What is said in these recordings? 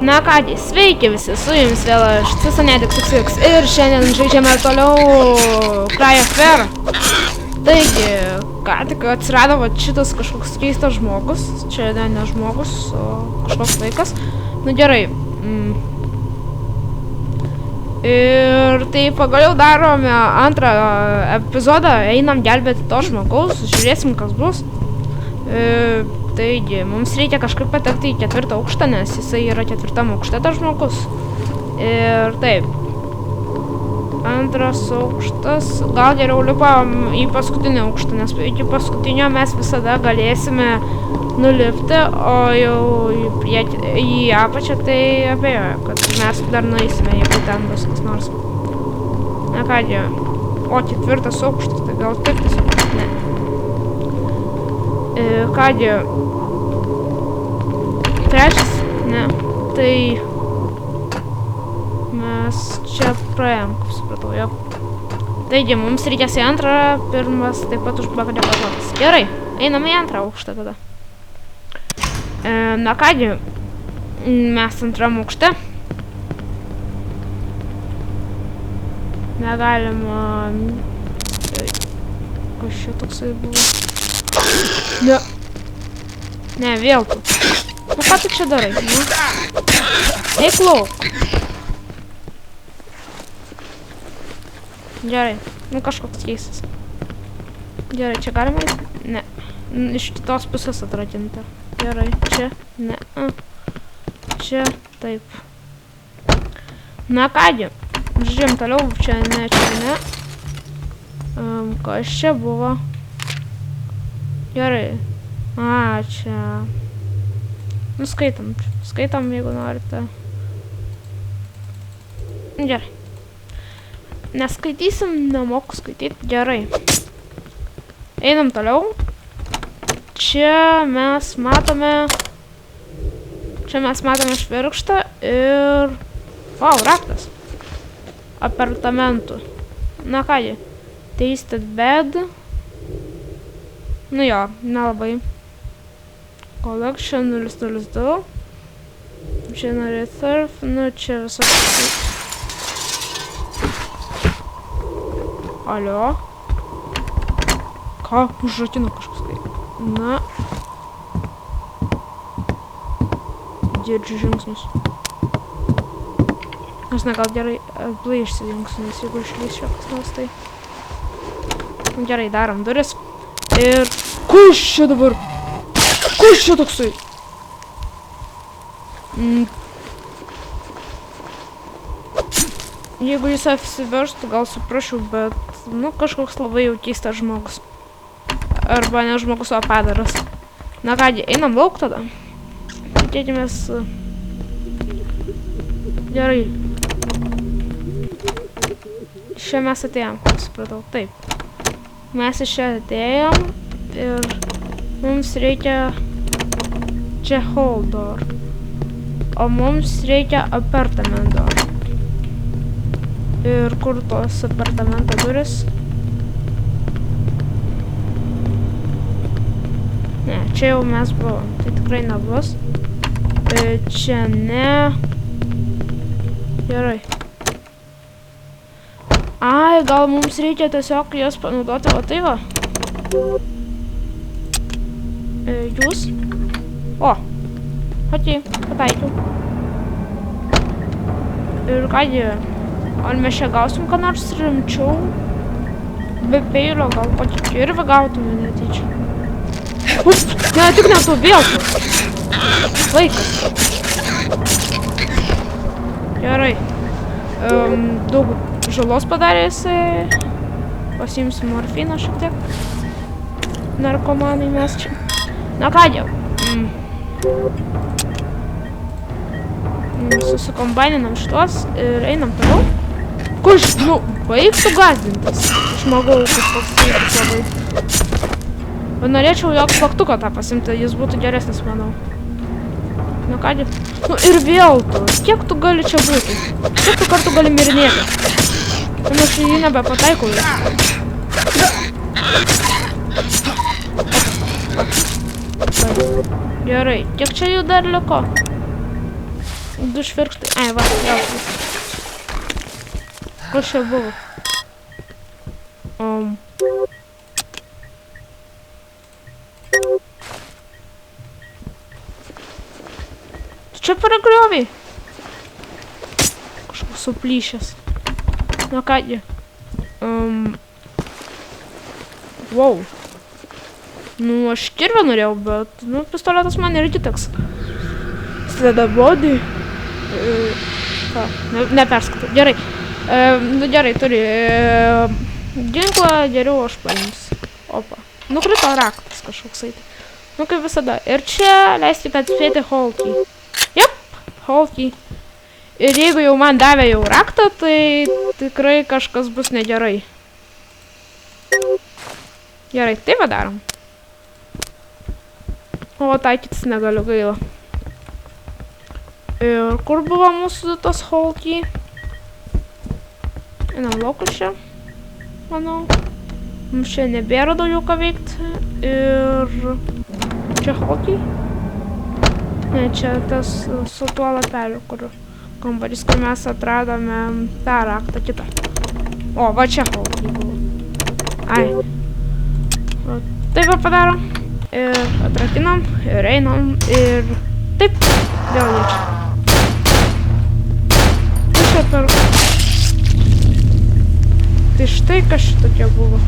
Na kągi, sveiki visi, su jumis vėl aš Cisanetics ir šiandien žaidžiame toliau Cry of Fear. Taigi, ką tik atsirado šitas kažkoks keistas žmogus, čia ne žmogus, o kažkoks vaikas. Nu gerai. Ir tai pagaliau darome antrą epizodą, einam gelbėti to žmogaus, žiūrėsim kas bus. Taigi, mums reikia kažkaip patekti į 4. aukštą, nes jisai yra 4. aukšte tas žmogus. Ir taip. 2. aukštas. Gal geriau lipam į paskutinį aukštą, nes iki paskutinio mes visada galėsime nulipti, o jau į apačią tai abejoju, kad mes dar nueisime, jeigu ten bus kas nors. Na kągi. O, 4. aukštas, tai gal taip tiesiog. Ne. Kągi, 3? Ne, tai mes čia praėjom, kaip supratau, jo. Taigi, mums reikės į 2, 1 taip pat užbakalio pažodas. Gerai, einam į 2 aukštą tada. Na kągi, mes 2 aukšte. Negalima... Kas čia toksai buvo? Ne. Ne, vėl tu. Nu, ką tu čia darai? Nu? Eik lauk. Gerai. Nu, kažkoks keistas. Gerai, čia galima? Ne. Iš kitos pusės atradinta. Gerai, čia. Ne. Čia. Taip. Na kągi. Žiūrėjom toliau. Čia ne, čia ne. Kas čia buvo? Gerai. A, čia. Nu, skaitam. Skaitam, jeigu norite. Gerai. Neskaitysim, nemoku skaityti. Gerai. Einam toliau. Čia mes matome... Čia mes matome švirkštą ir... Vau, raktas. Apartamentų. Na kągi. Tasted bed. Nu jo, nelabai. Collection 002. Generate surf. Nu čia visas. Alio. Ką? Užrakino kažkas tai. Na. Girdžiu žingsnius. Aš ne, gal gerai atblaišti žingsnius, jeigu išlys šiokas nors tai. Gerai, darom duris. Ir... Kas čia dabar? Kas čia toksai? Jeigu jis apsiverstų, gal suprašau, bet... Nu, kažkoks labai jau keistas žmogus. Arba ne žmogus, o padaras. Na kągi, einam lauk tada. Tikėkimės... Gerai. Čia mes atėjom, kaip supratau. Taip. Mes iš čia atėjom ir mums reikia čia hall door, o mums reikia apartment door. Ir kur tos apartamento duris? Ne, čia jau mes buvom, tai tikrai nebus. Čia ne. Gerai. Ai, gal mums reikia tiesiog jas panaudoti, o tai va. Jūs? O, okei, pataikiau. Ir kągi, ar mes čia gausim ką nors rimčiau? Be peilio gal kokį kirvį gautume netyčia. Ne, tik ne tu vėl tu. Vaikas. Gerai. Daug žalos padarė jisai. Pasiimsim morfiną šiek tiek. Narkomanai mes čia. Na kągi. Susikombaininam šitos ir einam toliau. Kuš, nu, baigtų gazdintis. Žmogau kažkoks įvykis labai. Norėčiau jog plaktuką tą pasimti, jis būtų geresnis, manau. Na kągi. Nu ir vėl tu. Kiek tu gali čia būti? Kiek tu kartų gali mirinėti? Aš jį nebepataikau. Gerai, kiek čia jų dar liko? Du švirkštai. Ai, va, jausmas. Kas čia buvo? Čia paragriovai. Kažkoks suplyšęs. Na kągi. Wow. Nu, aš kirvę norėjau, bet, nu, pistoletas man irgi toks. Sleda body. Ką, neperskaitau. Gerai. Nu, gerai, turi. Ginklą geriau aš paimsiu. Opa. Nukrito raktas kažkoksai. Nu, kaip visada. Ir čia leiskite atspėti Holkį. Jep, Holkį. Ir jeigu jau man davė jau raktą, tai tikrai kažkas bus negerai. Gerai, tai padarom. O, taikytis negaliu, gaila. Ir kur buvo mūsų tas Holkį? Einam laukus čia, manau. Mums čia nebėra daugiau ką veikti. Ir čia Holkį? Ne, čia tas su tuo lapeliu, kur kambarys, kur mes atradome tą raktą kitą. O, va čia Holkį buvo. Ai. O, taip va padarom. Ir atrakinam, ir einam, ir taip, vėl liečia. Tai čia per... Tai štai kas šitokia buvo.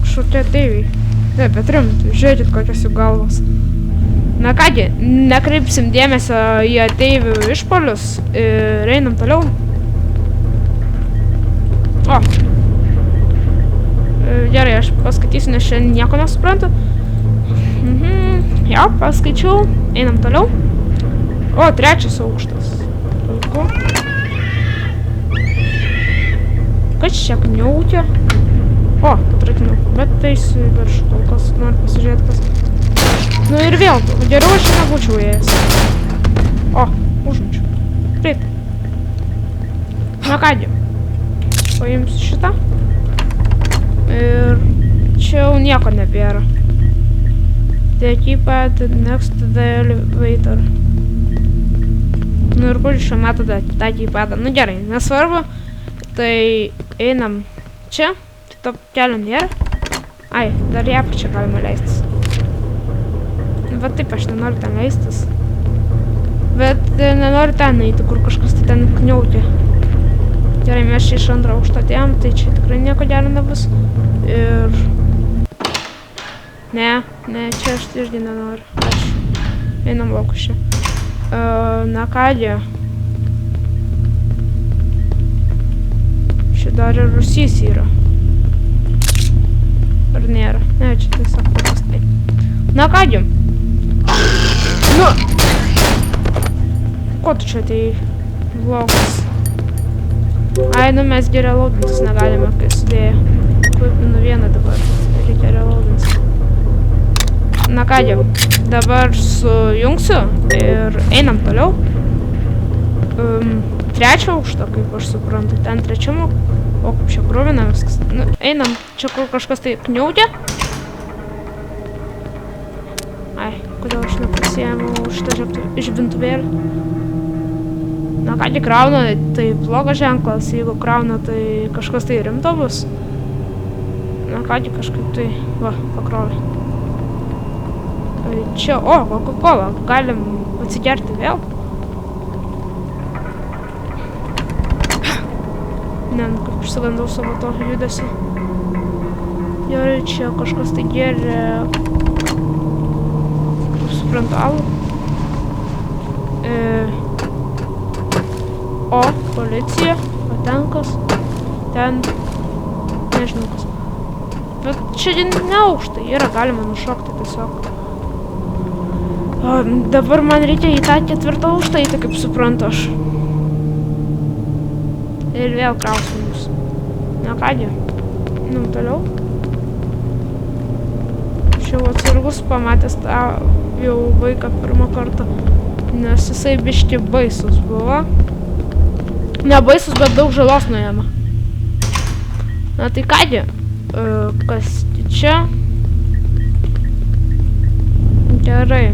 Kažkokie ateiviai. Ne, bet rimtai, žiūrėkit kokios jų galvos. Na kągi, nekreipsim dėmesio į ateivių išpolius ir einam toliau. O. Gerai, aš paskaitysiu, nes šiandien nieko nesuprantu. Jo, paskaičiau. Einam toliau. O, 3 aukštas. Puiku. Kas čia kniaukia? O, atrakinau. Bet eisiu į viršų, kol kas noriu pasižiūrėti, kas... Nu ir vėl, geriau aš nebūčiau ėjęs. O, užmučiu. Taip. Na kągi. Paimsiu šitą. Ir čia jau nieko nebėra. The keypad next to the elevator. Nu ir kur šiuo metu tą keypadą? Nu gerai, nesvarbu. Tai einam čia. Tai to kelio nėra. Ai, dar ją čia galima leistis. Va taip, aš nenoriu ten leistis. Bet nenoriu ten eiti, kur kažkas tai ten kniaukia. Gerai, mes čia iš antro aukšto atėjom, tai čia tikrai nieko gero nebus. Ir... Ne, čia aš irgi nenoriu. Aš einam laukus čia. Na kągi. Čia dar ir rūsys yra. Ar nėra? Ne, čia tiesiog paprastai. Na kągi. Nu! Ko tu čia atėjai? Vlogas. Ai, nu mes gi reloadintis negalime, kai sudėję. Nu vieną dabar. Reikia reloadintis. Na kągi, dabar sujungsiu ir einam toliau. 3 aukštą, kaip aš suprantu. Ten 3. O, kaip čia kruvina viskas. Nu, einam, čia kur kažkas tai kniaukia. Ai, kodėl aš nepasiėmiau šitą žibintuvėlį. Na kągi krauna, tai blogas ženklas, jeigu krauna, tai kažkas tai rimto bus. Na kągi kažkaip tai, va, pakrovė. Čia, o, Coca-Cola, galim atsigerti vėl. Ne, nu kaip išsigandau savo to judesį. Gerai, čia kažkas tai geria... Suprantu, alų. O, policija, patenkas, ten, nežinau kas. Bet čia ne aukštai yra, galima nušokti tiesiog. O, dabar man reikia į tą 4 aukštą eiti, kaip suprantu aš. Ir vėl krausimus. Na kągi, nu toliau. Čia jau atsargus pamatęs tą jau vaiką pirmą kartą, nes jisai biški baisus buvo. Ne baisus, bet daug žalos nuėma. Na tai kągi, kas čia? Gerai.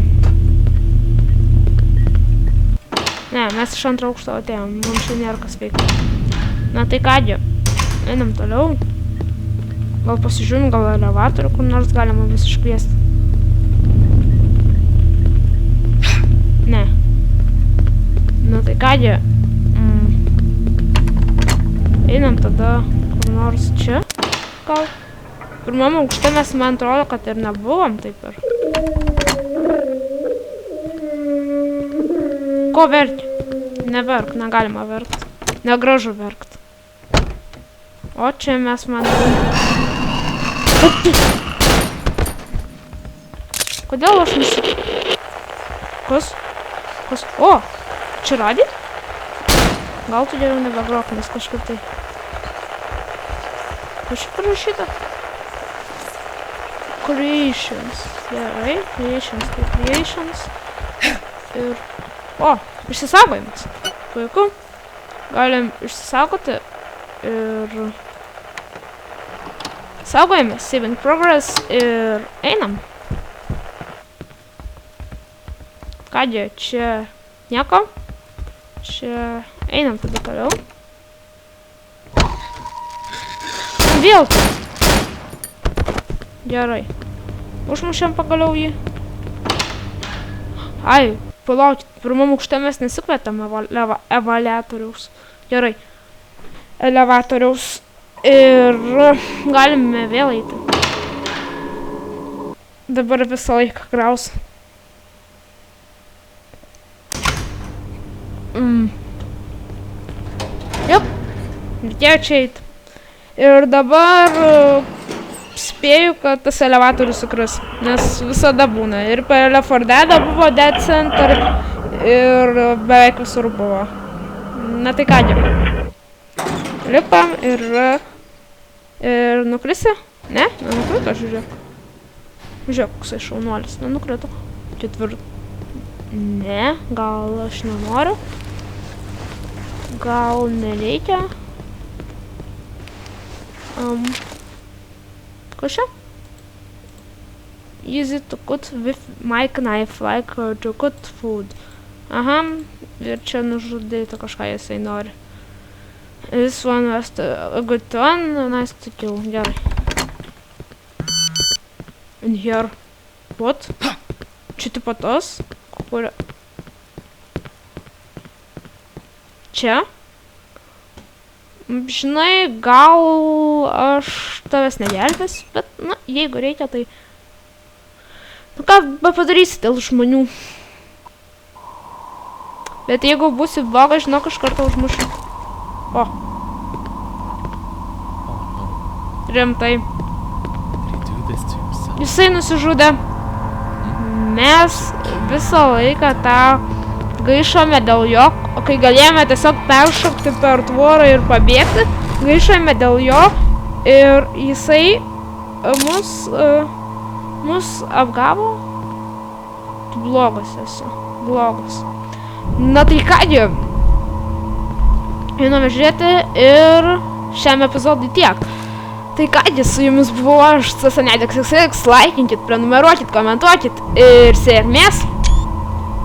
Ne, mes iš antro aukšto atėjom, mums čia nėra kas veikti. Na tai kągi, einam toliau. Gal pasižiūrim, gal elevatorių, kur nors galima vis iškviesti. Ne. Na tai kągi, einam tada kur nors čia, gal. Pirmam aukšte mes, man atrodo, kad ir nebuvom taip ir. Ko verki? Neverk, negalima verkt. Negražu verkt. O čia mes Kodėl aš Kas? O! Čia radė? Gal tu geriau nebegrok, nes kažkaip tai. Kas čia parašyta? Creations. Gerai, creations. Ir... O, išsisaugojimas. Puiku. Galim išsisaugoti ir... Saugojame, saving progress ir einam. Kągi, čia nieko. Čia einam tada toliau. Vėl tai. Gerai. Užmušėm pagaliau jį. Ai, palaukit, pirmam aukšte mes nesikvietėm elevatoriaus. Gerai. Elevatoriaus. Ir galime vėl eiti. Dabar visą laiką kraus. Jop. Reikėjo čia eiti. Ir dabar spėju, kad tas elevatorius sukris. Nes visada būna. Ir per Left 4 Dead buvo Dead Center. Ir beveik visur buvo. Na tai kągi. Lipam ir nukrisi? Ne? Nenukrito, žiūrėk. Žiūrėk, koksai šaunuolis. Nenukrito. Ne, gal aš nenoriu. Gal nereikia. Kas čia? Easy to cut with my knife, like to cut food. Aha, ir čia nužudyti kažką jisai nori. This one was a good one, nice to kill. Gerai. In here. What? Čia tipo tos? Kur... Čia? Žinai, gal aš tavęs negelbės, bet, na, jeigu reikia, tai... Nu ką padarysi dėl žmonių? Bet jeigu būsi blogas, žinok, iš karto užmušiu. O. Rimtai. Jisai nusižudė. Mes visą laiką tą gaišome dėl jo, o kai galėjome tiesiog peršokti per tvorą ir pabėgti, gaišome dėl jo ir jisai mus apgavo. Tu blogas esi. Blogas. Na tai kągi. Einame žiūrėti ir šiam epizodui tiek. Tai kągi, su jumis buvau aš, CSNEDXXX, laikinkit, prenumeruokit, komentuokit ir sėkmės!